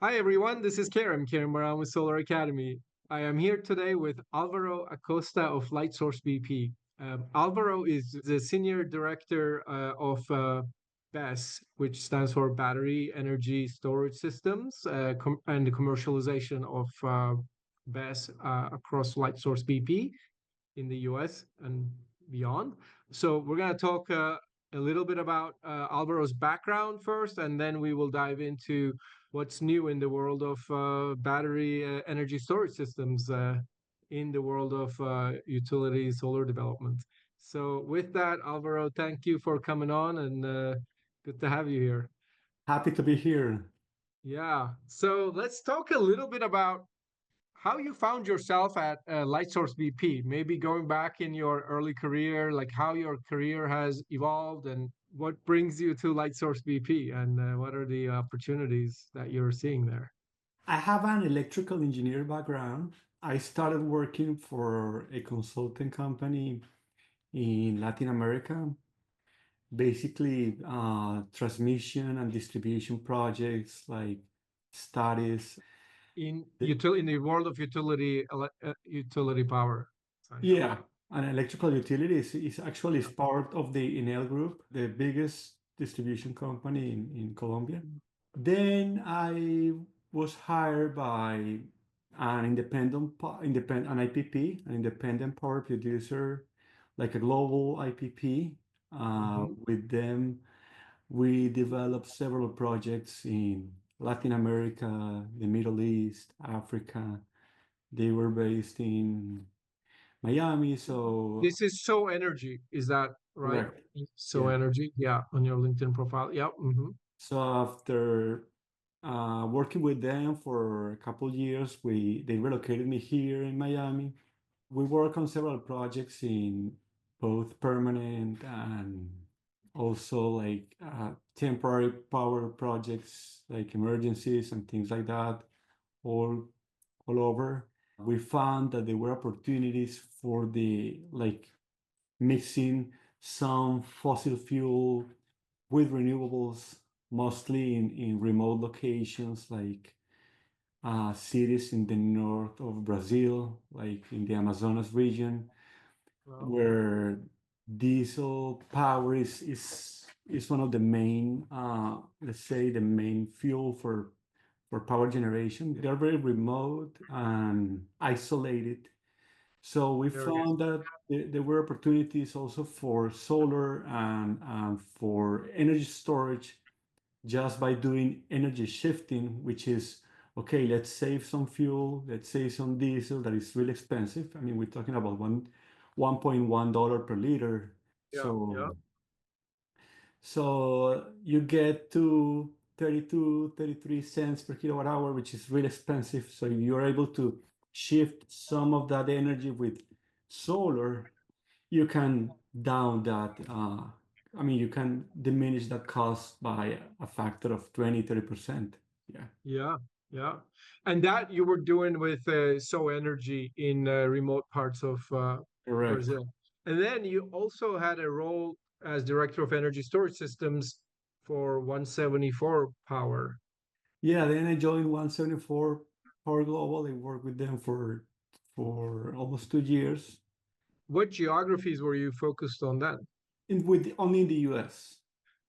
Hi everyone, this is Kerim Baran with SolarAcademy. I am here today with Alvaro Acosta of Lightsource BP. Alvaro is the Senior Director of BESS, which stands for Battery Energy Storage Systems, and the commercialization of BESS across Lightsource BP in the US and beyond. So we're going to talk a little bit about Alvaro's background first, and then we will dive into what's new in the world of battery energy storage systems in the world of utility solar development. So with that, Alvaro, thank you for coming on, and good to have you here. Happy to be here. Yeah. So let's talk a little bit about how you found yourself at Lightsource BP, maybe going back in your early career, like how your career has evolved and what brings you to Lightsource BP and what are the opportunities that you're seeing there? I have an electrical engineer background. I started working for a consulting company in Latin America, basically transmission and distribution projects like studies. In the world of utility power, essentially. Yeah, and electrical utilities is actually is part of the Enel Group, the biggest distribution company in Colombia. Then I was hired by an an IPP, an independent power producer, like a global IPP. Hmm. With them, we developed several projects in Latin America, the Middle East, Africa. They were based in Miami, so This is So Energy, is that right? correct. So Yeah. Energy, yeah, on your LinkedIn profile. Yeah. So after working with them for a couple years, they relocated me here in Miami. We work on several projects in both permanent and also like temporary power projects, like emergencies and things like that, all all over. We found that there were opportunities for the like mixing some fossil fuel with renewables, mostly in remote locations like cities in the north of Brazil, like in the Amazonas region, Well, where diesel power is one of the main, let's say, the main fuel for power generation. They're very remote and isolated. So we there it is. found that there were opportunities also for solar and for energy storage just by doing energy shifting, which is okay, let's save some fuel, let's save some diesel that is really expensive. I mean, we're talking about $1.1 per liter. Yeah, So yeah. so you get to 32, 33 cents per kilowatt hour, which is really expensive. So if you're able to shift some of that energy with solar, you can down that. I mean, you can diminish that cost by a factor of 20, 30%. Yeah, Yeah, yeah. And that you were doing with So Energy in remote parts of correct. Brazil. And then you also had a role as Director of Energy Storage Systems for 174 Power. Yeah, then I joined 174 Power Global. I worked with them for almost 2 years, What geographies were you focused on then? with only in the US.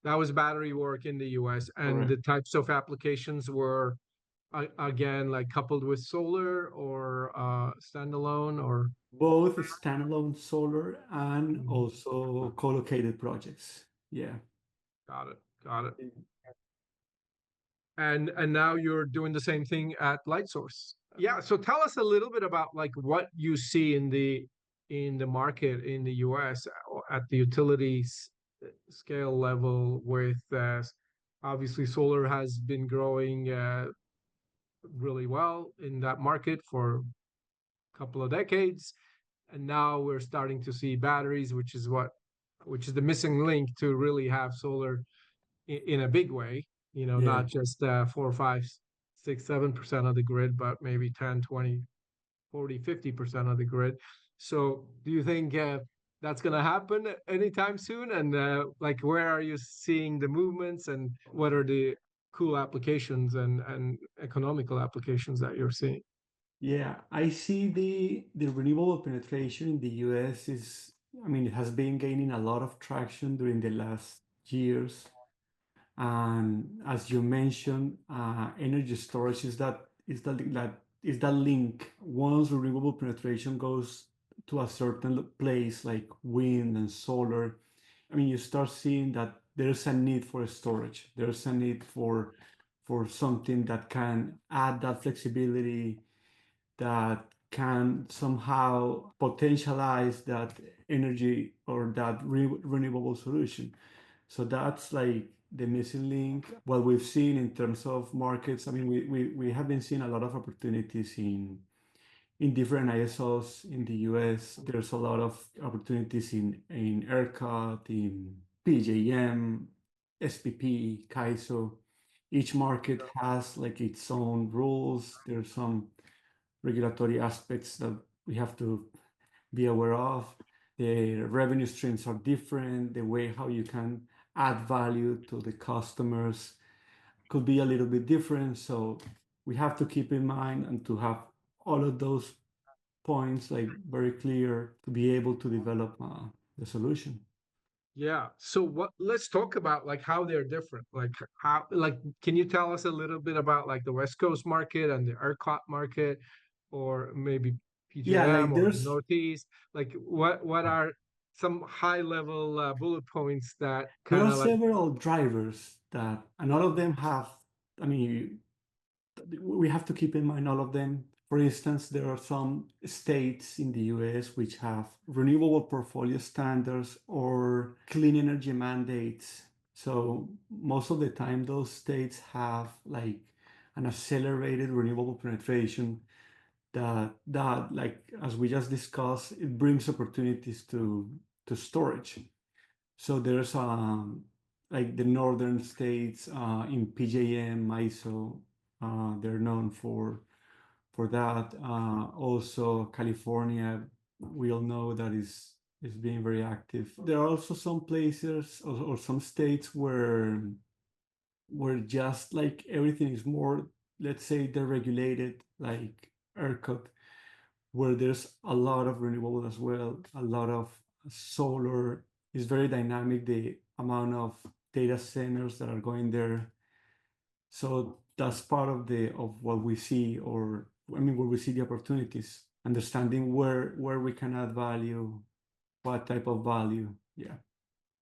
That was battery work in the US, and the Correct. types of applications were again like coupled with solar or standalone or. Both standalone solar and Mhm. also co-located projects. Yeah. Got it. Got it. And now you're doing the same thing at Lightsource. Yeah, so tell us a little bit about like what you see in the market in the US at the utilities scale level with obviously solar has been growing really well in that market for a couple of decades, and now we're starting to see batteries, which is the missing link to really have solar in a big way, Yeah. not just 4, 5, 6, 7% of the grid, but maybe 10, 20, 40, 50% of the grid. So do you think that's going to happen anytime soon? And like, where are you seeing the movements and what are the cool applications and economical applications that you're seeing. Yeah, I see the renewable penetration in the US is, I mean, it has been gaining a lot of traction during the last years. And as you mentioned, energy storage is that link. Once renewable penetration goes to a certain place like wind and solar, I mean, you start seeing that there's a need for storage. There's a need for something that can add that flexibility, that can somehow potentialize that energy or that renewable solution. So that's like the missing link. What we've seen in terms of markets, I mean, we have been seeing a lot of opportunities in different ISOs in the US. There's a lot of opportunities in ERCOT, in PJM, SPP, CAISO. Each market has like its own rules. There's some regulatory aspects that we have to be aware of. The revenue streams are different. The way how you can add value to the customers could be a little bit different. So we have to keep in mind and to have all of those points like very clear to be able to develop the solution. Yeah. So what let's talk about like how they're different. Like how like can you tell us a little bit about like the West Coast market and the ERCOT market or maybe Yeah, PJM like or the Northeast? Like what are some high level bullet points that there kind are of like several drivers that, and all of them have, I mean, we have to keep in mind all of them. For instance, there are some states in the US which have renewable portfolio standards or clean energy mandates. So most of the time, those states have like an accelerated renewable penetration that like as we just discussed, it brings opportunities to storage. So there's like the northern states in PJM, MISO, they're known for that. Also, California, we all know that is being very active. There are also some places or some states where just like everything is more, let's say, deregulated, like ERCOT, where there's a lot of renewable as well, a lot of solar. Is very dynamic, the amount of data centers that are going there. So that's part of the of what we see, or I mean, where we see the opportunities, understanding where we can add value, what type of value. Yeah.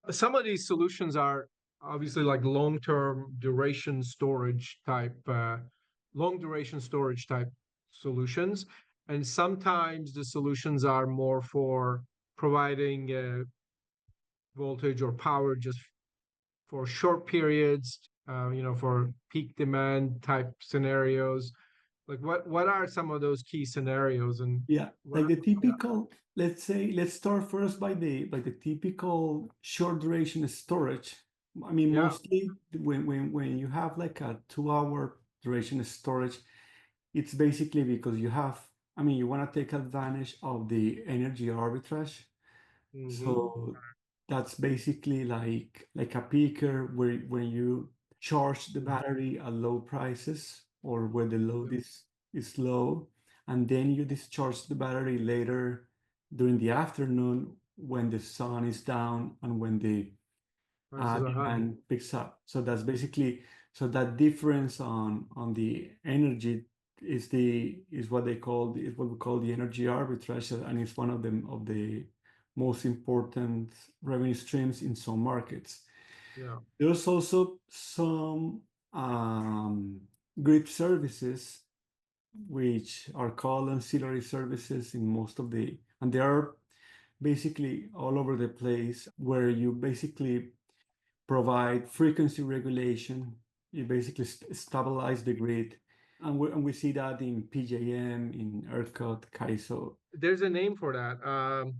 some of these solutions are obviously like long-term duration storage type long duration storage type solutions, and sometimes the solutions are more for providing voltage or power just for short periods, for peak demand type scenarios. Like what are some of those key scenarios and Yeah, what like the yeah, typical, let's say, let's start first by the typical short duration storage. I mean, yeah. mostly when you have like a 2 hour duration storage, it's basically because you have, I mean, you want to take advantage of the energy arbitrage. Hmm. So that's basically like a peaker where when you charge the battery at low prices or where the load is low, and then you discharge the battery later during the afternoon when the sun is down and when the Prices are high. demand picks up. So that's basically, so that difference on the energy is what they call is what we call the energy arbitrage, and it's one of the most important revenue streams in some markets. Yeah. There's also some um, grid services which are called ancillary services in most of the, and they are basically all over the place, where you basically provide frequency regulation. You basically stabilize the grid. And we see that in PJM, in ERCOT, CAISO. There's a name for that.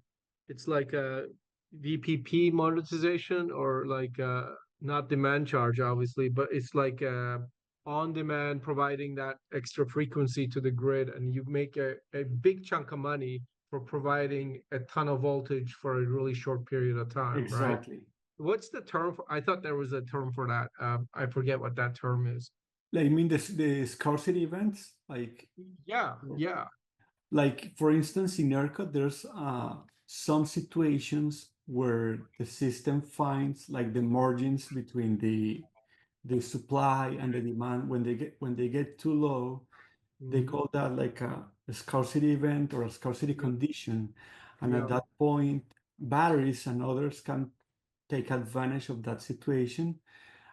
It's like a VPP monetization or like not demand charge, obviously, but it's like on demand providing that extra frequency to the grid, and you make a big chunk of money for providing a ton of voltage for a really short period of time, right? Exactly. What's the term for? I thought there was a term for that. I forget what that term is. Like, I mean, the scarcity events, Yeah, yeah. like for instance, in ERCOT, there's some situations where the system finds like the margins between the supply and the demand when they get too low. They Mhm. call that like a scarcity event or a scarcity Yeah, condition. And at yeah. that point, batteries and others can take advantage of that situation.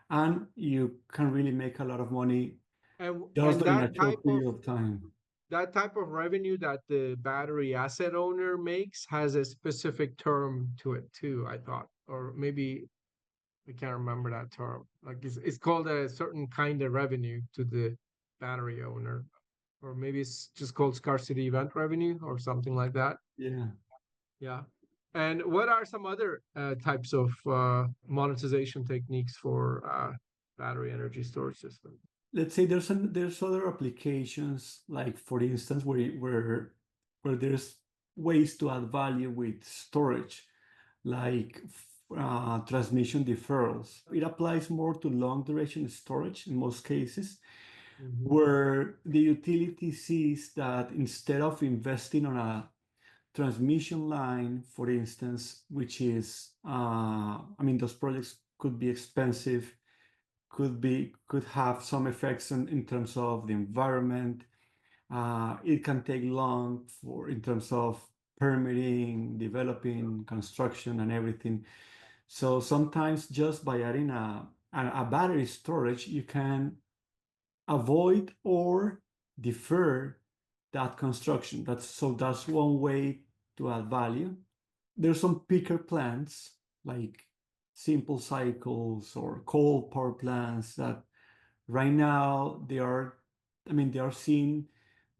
And you can really make a lot of money just And during a short period of time. that type of revenue that the battery asset owner makes has a specific term to it too, I thought. Or maybe I can't remember that term. Like it's called a certain kind of revenue to the battery owner. Or maybe it's just called scarcity event revenue or something like that. Yeah. Yeah. And what are some other types of monetization techniques for battery energy storage systems? Let's say there's other applications, like for instance, where there's ways to add value with storage, like transmission deferrals. It applies more to long duration storage in most cases, Hmm. where the utility sees that instead of investing on a transmission line, for instance, which is, I mean, those projects could be expensive, could have some effects in terms of the environment. It can take long for in terms of permitting, developing, construction, and everything. So sometimes just by adding a battery storage, you can avoid or defer that construction. That's one way to add value. There's some peaker plants like simple cycles or coal power plants that right now I mean, they are seeing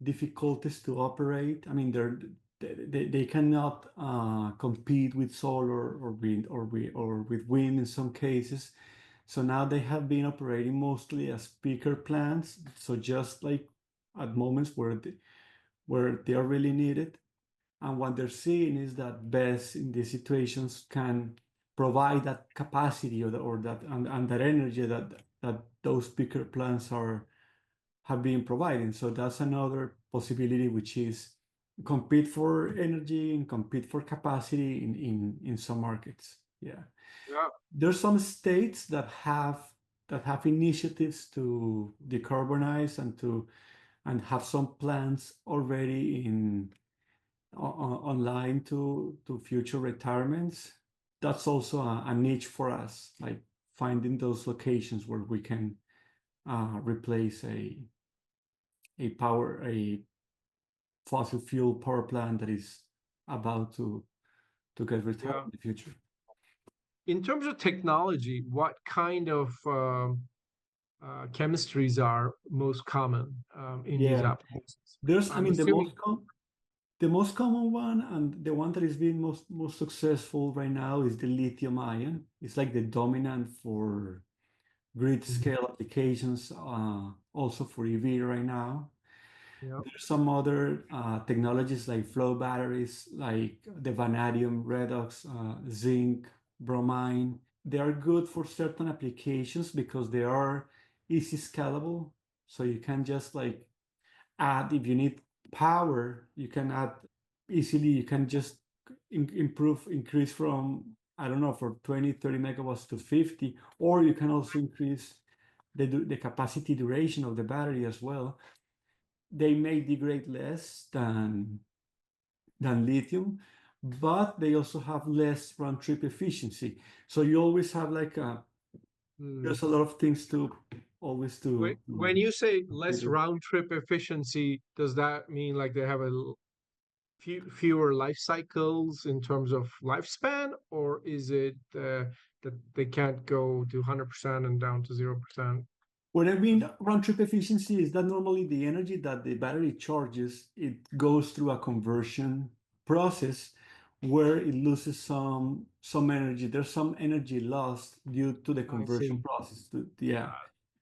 difficulties to operate. I mean, they cannot compete with solar or wind or with wind in some cases. So now they have been operating mostly as peaker plants. So just like at moments where they are really needed. And what they're seeing is that BESS in these situations can provide that capacity or that and that energy that those peaker plants have been providing. So that's another possibility, which is compete for energy and compete for capacity in some markets. Yeah. Yeah, There's some states that have initiatives to decarbonize and have some plans already online to future retirements. That's also a niche for us, like finding those locations where we can replace a fossil fuel power plant that is about to get retired yeah. in the future. In terms of technology, what kind of chemistries are most common in these Yeah, applications? there's, I I'm mean, assuming. the most common one and the one that is being most successful right now is the lithium ion. It's like the dominant for grid Mhm. scale applications, also for EV right now. Yeah, There's some other technologies like flow batteries, like the vanadium redox, zinc, bromine. They are good for certain applications because they are easy scalable. So you can just like add, if you need power, you can add easily, you can just increase from, I don't know, for 20, 30 megawatts to 50, or you can also increase the capacity duration of the battery as well. They may degrade less than lithium, but they also have less round trip efficiency. So you always have like mm. there's a lot of things to always When you say less consider. round trip efficiency, does that mean like they have fewer life cycles in terms of lifespan, or is it that they can't go to 100% and down to 0%? What I mean round trip efficiency is that normally the energy that the battery charges, it goes through a conversion process where it loses some energy. There's some energy lost due to the I conversion see. process. Yeah.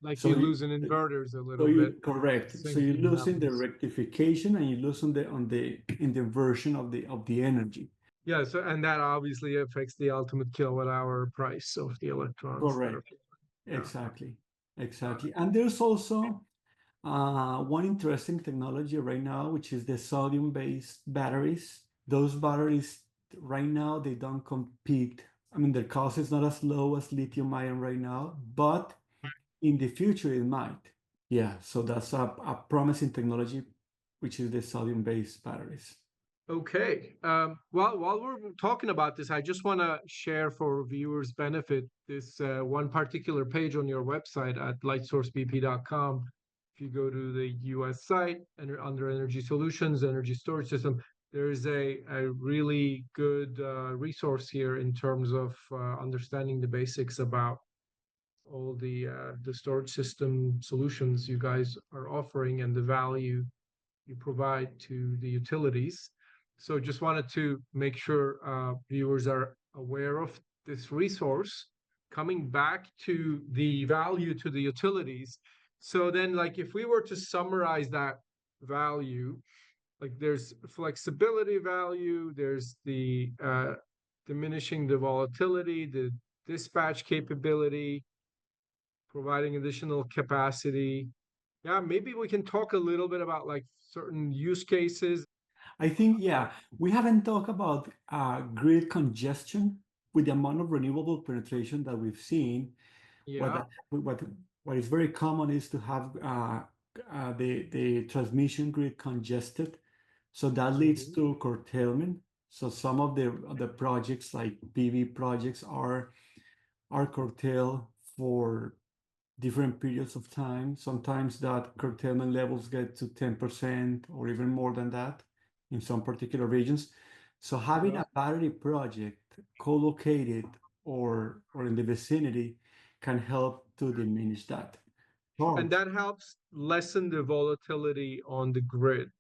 Like So you you, lose in inverters a so little bit. you correct. So Same you thing lose in the happens. rectification and you lose on the in the version of the energy. Yeah, so and that obviously affects the ultimate kilowatt hour price of the electrons that are. Correct. Yeah, Exactly. got Exactly. And there's also one interesting technology right now, which is the sodium-based batteries. Those batteries right now, they don't compete. I mean, their cost is not as low as lithium ion right now, but in the future it might. Yeah, so that's a promising technology, which is the sodium-based batteries. Okay. Well, while we're talking about this, I just want to share for viewers' benefit this one particular page on your website at lightsourcebp.com. If you go to the US site and under Energy Solutions, Energy Storage System, there is a really good resource here in terms of understanding the basics about all the storage system solutions you guys are offering and the value you provide to the utilities. So just wanted to make sure viewers are aware of this resource. Coming back to the value to the utilities. So then, like, if we were to summarize that value, like there's flexibility value, there's the diminishing the volatility, the dispatch capability, providing additional capacity. Yeah, maybe we can talk a little bit about like certain use cases. I think, yeah, we haven't talked about grid congestion with the amount of renewable penetration that we've seen. What Yeah. that, what is very common is to have the transmission grid congested, so that leads Mhm. to curtailment. So some of the projects like PV projects are curtailed for different periods of time. Sometimes that curtailment levels get to 10% or even more than that in some particular regions. So having Yeah. a battery project co-located or in the vicinity can help to diminish that And charge. that helps lessen the volatility on the grid,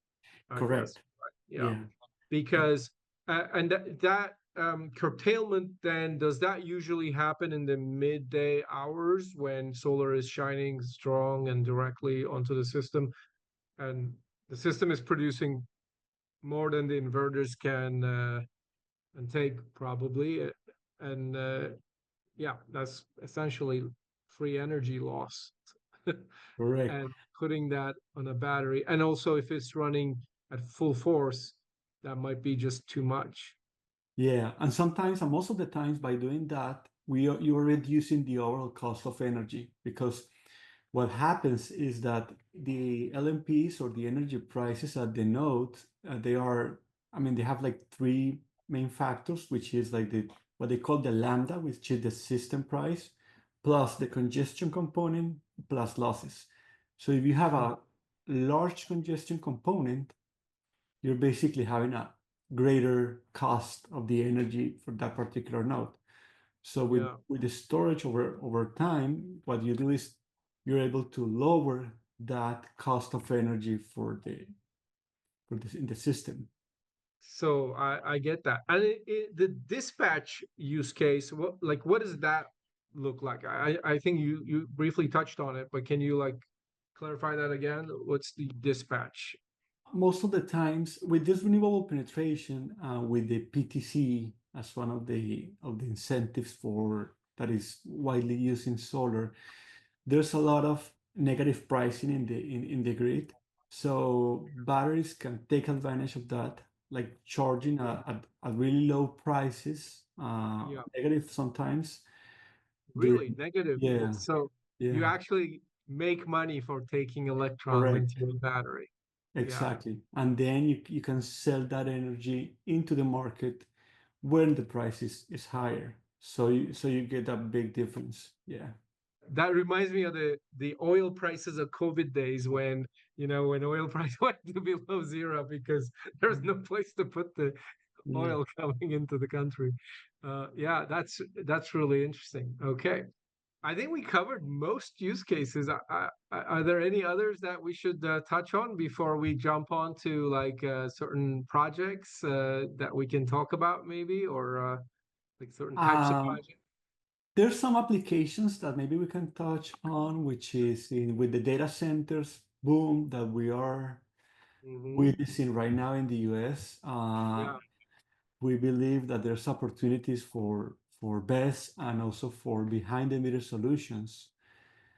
I guess. Correct. Right? Yeah. Yeah. Because, and that curtailment then, does that usually happen in the midday hours when solar is shining strong and directly onto the system? And the system is producing more than the inverters can and take probably. And yeah, that's essentially free energy loss. Correct. And putting that on a battery. And also, if it's running at full force, that might be just too much. Yeah. And sometimes, and most of the times by doing that, you are reducing the overall cost of energy because what happens is that the LMPs or the energy prices at the node, they are, I mean, they have like three main factors, which is like the what they call the lambda, which is the system price, plus the congestion component, plus losses. So if you have Mm. a large congestion component, you're basically having a greater cost of the energy for that particular node. So Yeah. with the storage over time, what you do is you're able to lower that cost of energy for this in the system. So I get that. And the dispatch use case, what does that look like? I think you briefly touched on it, but can you like clarify that again? What's the dispatch? Most of the times with this renewable penetration, with the PTC as one of the incentives for that is widely used in solar, there's a lot of negative pricing in the grid. So batteries can take advantage of that, like charging at really low prices, Yeah, negative sometimes really during, negative. yeah, So yeah, you actually make money for taking electrons into correct. your battery. Yeah. Exactly. And then you can sell that energy into the market when the price is higher. So you get a big difference. Yeah. That reminds me of the oil prices of COVID days when, when oil price went to below zero because there's no place to put the Yeah. oil coming into the country. Yeah, that's really interesting. Okay. I think we covered most use cases. Are there any others that we should touch on before we jump on to like certain projects that we can talk about maybe, or like certain types of Um, projects? there's some applications that maybe we can touch on, which is in with the data centers boom that we are Hmm. witnessing right now in the US. Yeah. we believe that there's opportunities for BESS and also for behind the meter solutions.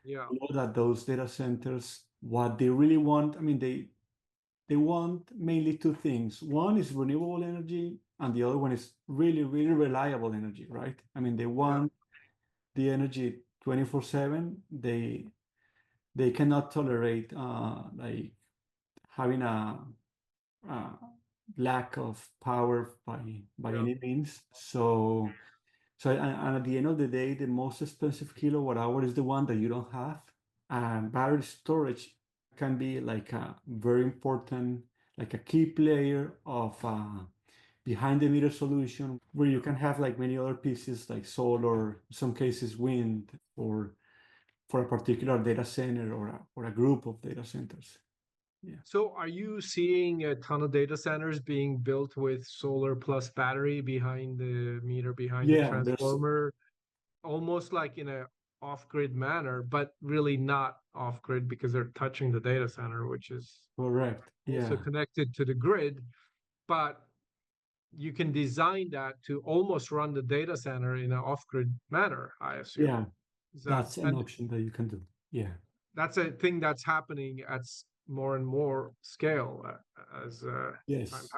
Yeah. We know that those data centers, what they really want, I mean, they want mainly two things. One is renewable energy, and the other one is really, really reliable energy, right? I mean, they Yeah. want the energy 24/7. They cannot tolerate like having a lack of power by Yeah. any means. And at the end of the day, the most expensive kilowatt hour is the one that you don't have. And battery storage can be like a very important, like a key player of behind the meter solution where you can have like many other pieces like solar, in some cases wind, or for a particular data center or a group of data centers. Yeah. So are you seeing a ton of data centers being built with solar plus battery behind the meter, behind the Yeah, there's transformer, almost like in a off-grid manner, but really not off-grid because they're touching the data center, which is correct. also Yeah. connected to the grid, but you can design that to almost run the data center in an off-grid manner, I assume. Yeah. Is that, That's an and option that you can do. Yeah. that's a thing that's happening at more and more scale as time Yes. passes.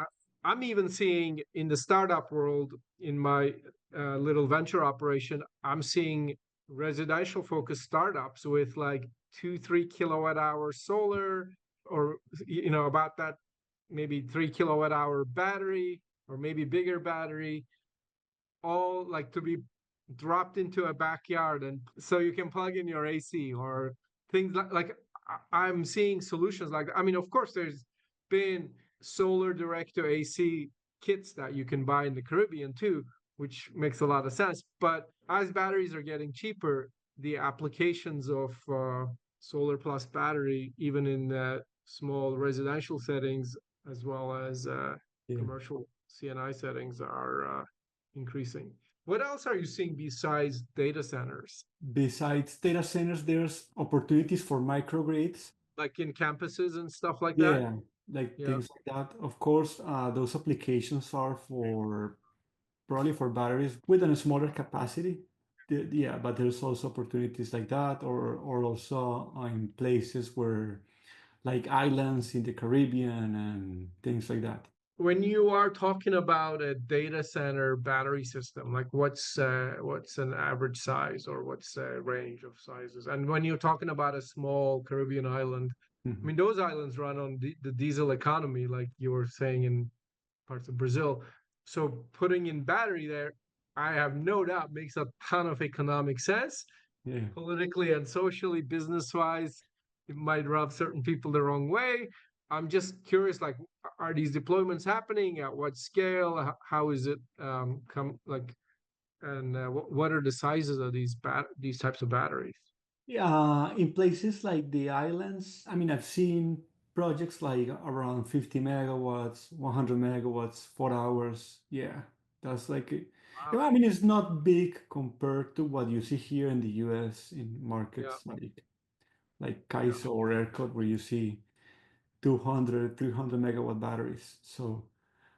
I'm even seeing in the startup world, in my little venture operation, I'm seeing residential focused startups with like 2, 3 kilowatt hour solar, or about that, maybe 3 kilowatt hour battery, or maybe bigger battery, all like to be dropped into a backyard, and so you can plug in your AC or things like I'm seeing solutions like that. I mean, of course, there's been solar direct to AC kits that you can buy in the Caribbean too, which makes a lot of sense. But as batteries are getting cheaper, the applications of solar plus battery, even in small residential settings as well as Yeah. commercial CNI settings, are increasing. What else are you seeing besides data centers, Besides data centers, there's opportunities for microgrids. like in campuses and stuff like that? Yeah, like Yeah. things like that. Of course, those applications are for probably for batteries with a smaller capacity. Yeah, but there's also opportunities like that, or also in places where like islands in the Caribbean and things like that. When you are talking about a data center battery system, like what's an average size, or what's a range of sizes? And when you're talking about a small Caribbean island, I Mhm. mean, those islands run on the diesel economy, like you were saying in parts of Brazil. So putting in battery there, I have no doubt, makes a ton of economic sense, Yeah. politically and socially, business wise. It might rub certain people the wrong way. I'm just curious, like, are these deployments happening at what scale? How is it come like, and what are the sizes of these types of batteries? Yeah, in places like the islands, I mean, I've seen projects like around 50 megawatts, 100 megawatts, 4 hours. Yeah, that's like, Wow. I mean, it's not big compared to what you see here in the US in Yeah. markets like Yeah. CAISO or ERCOT, where you see 200, 300 megawatt batteries. So,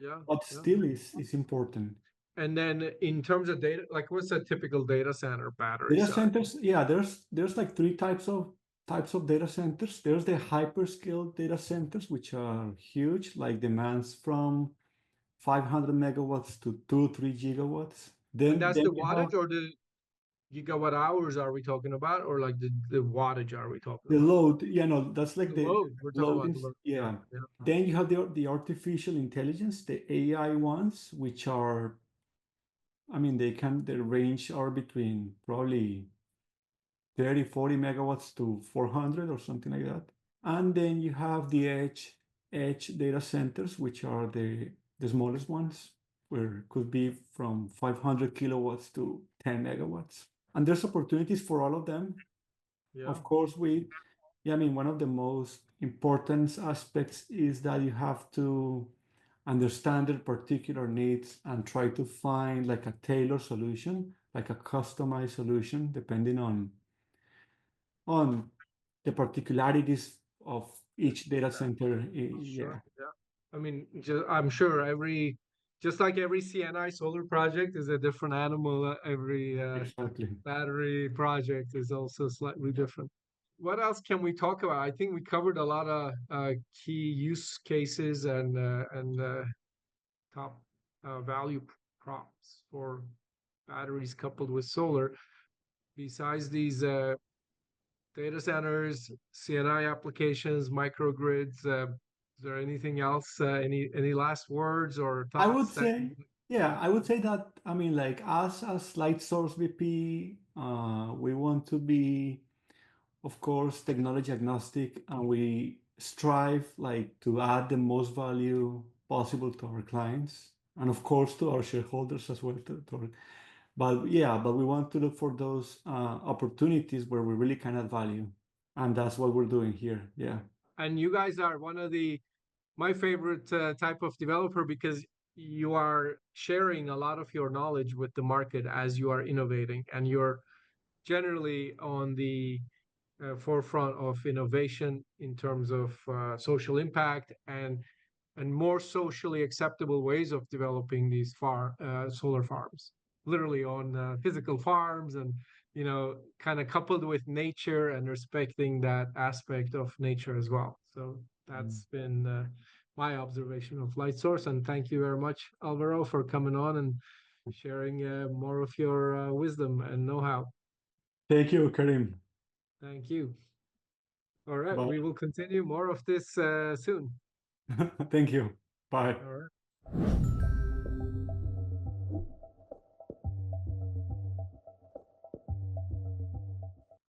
Yeah. but Yeah. still is important. And then in terms of data, like what's a typical data center battery Data size? centers, yeah, there's like three types of data centers. There's the hyperscale data centers, which are huge, like demands from 500 megawatts to 2, 3 gigawatts. And Then that's then the you have wattage, or the gigawatt hours are we talking about, or like the wattage are we talking the about? load. That's like The the load. We're talking about the loadings. load. Yeah. Yeah. Yeah. Then you have the artificial intelligence, the AI ones, which are, I mean, the range are between probably 30, 40 megawatts to 400 or something like that. And then you have the edge data centers, which are the smallest ones, where it could be from 500 kilowatts to 10 megawatts. And there's opportunities for all of them. Yeah. Of course, yeah, I mean, one of the most important aspects is that you have to understand their particular needs and try to find like a tailored solution, like a customized solution, depending on the particularities of each data center. Yeah, Sure. Yeah. I mean, I'm sure every Just like every CNI solar project is a different animal, every Exactly. battery project is also slightly different. What else can we talk about? I think we covered a lot of key use cases and top value props for batteries coupled with solar. Besides these data centers, CNI applications, microgrids, is there anything else? Any last words or I would thoughts that say, yeah, I would say that, I mean, like us as Lightsource VP, we want to be, of course, technology agnostic, and we strive like to add the most value possible to our clients, and of course to our shareholders as well. But yeah, but we want to look for those opportunities where we really can add value, and that's what we're doing here. Yeah. and you guys are one of the my favorite type of developer because you are sharing a lot of your knowledge with the market as you are innovating, and you're generally on the forefront of innovation in terms of social impact and more socially acceptable ways of developing these solar farms, literally on physical farms, and kind of coupled with nature and respecting that aspect of nature as well. So that's been my observation of Lightsource, and thank you very much, Alvaro, for coming on and sharing more of your wisdom and know-how. Thank you, Karim. Thank you. All right, Bye. we will continue more of this soon. Thank you. Bye. All right.